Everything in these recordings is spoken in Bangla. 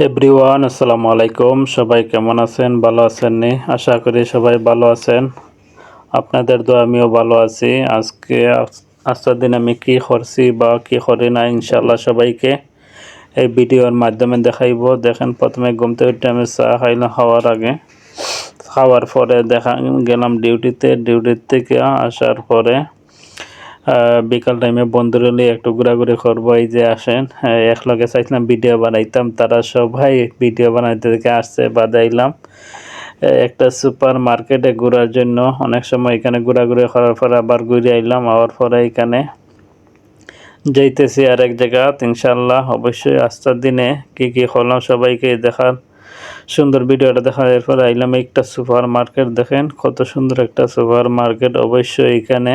এভরিওয়ান আসসালামু আলাইকুম। সবাই কেমন আছেন? ভালো আছেন নি? আশা করি সবাই ভালো আছেন। আপনাদের দোয়া আমিও ভালো আছি। আজকের দিন আমি কি করছি বা কি করি না ইনশাআল্লাহ সবাইকে এই ভিডিওর মাধ্যমে দেখাইব। দেখেন প্রথমে ঘুম থেকে উঠে আমি চা খাইলাম খাওয়ার পরে গেলাম ডিউটির থেকে আসার পরে বিকাল টাইমে বন্ধুরা নিয়ে একটু ঘোরাঘুরি করবো। এই যে আসেন, একলগে চাইছিলাম ভিডিও বানাইতাম, তারা সবাই ভিডিও বানাইতে থেকে আসছে, বাদাইলাম একটা সুপার মার্কেটে ঘোরার জন্য। অনেক সময় এখানে ঘোরাঘুরি করার পরে আবার ঘুরে আইলাম, আবার পরে এখানে যাইতেছি আর এক জায়গা। ইনশাল্লাহ অবশ্যই আজকের দিনে কি কি করলাম সবাইকে দেখার সুন্দর ভিডিওটা দেখার। এরপরে আইলাম একটা সুপার মার্কেট। দেখেন কত সুন্দর একটা সুপার মার্কেট। অবশ্যই এখানে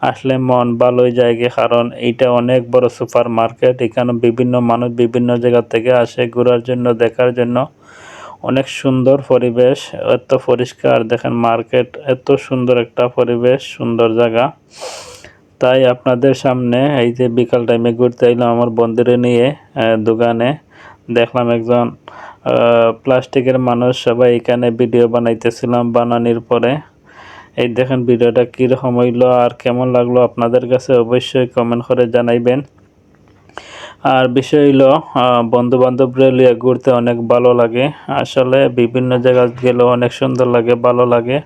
আসলে মন ভালোই জায়গা, কারণ এইটা অনেক বড় সুপার মার্কেট। এখানে বিভিন্ন মানুষ বিভিন্ন জায়গা থেকে আসে ঘোরার জন্য, দেখার জন্য। অনেক সুন্দর পরিবেশ, এত পরিষ্কার। দেখেন মার্কেট, এত সুন্দর একটা পরিবেশ, সুন্দর জায়গা। তাই আপনাদের সামনে এই যে বিকাল টাইমে ঘুরতে এলাম আমার বন্ধুরে নিয়ে দোকানে। দেখলাম একজন প্লাস্টিকের মানুষ, সবাই এখানে ভিডিও বানাইতেছিলাম। বানানোর পরে এই দেখেন ভিডিওটা কীরকম হইলো আর কেমন লাগলো আপনাদের কাছে অবশ্যই কমেন্ট করে জানাইবেন। আর বিষয় হইলো বন্ধু বান্ধবরা লিয়ে ঘুরতে অনেক ভালো লাগে। আসলে বিভিন্ন জায়গা গেলেও অনেক সুন্দর লাগে, ভালো লাগে।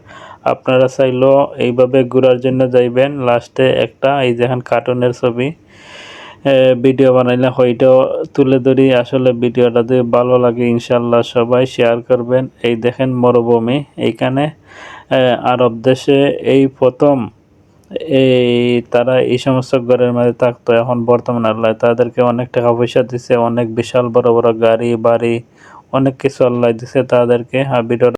আপনারা চাইলেও এইভাবে ঘোরার জন্য যাইবেন। লাস্টে একটা এই দেখেন কার্টুনের ছবি ভিডিও বানাইলে হয়টাও তুলে ধরি। আসলে ভিডিওটা যদি ভালো লাগে ইনশাল্লাহ সবাই শেয়ার করবেন। এই দেখেন মরুভূমি, এইখানে আরব দেশে এই প্রথম তারা এই সমস্ত ঘরের মধ্যে থাকতো। এখন বর্তমানে আল্লাহ তাদেরকে অনেক টাকা পয়সা দিছে, অনেক বিশাল বড় বড় গাড়ি বাড়ি অনেক কিছু আল্লাহ দিছে তাদেরকে। আর ভিডিও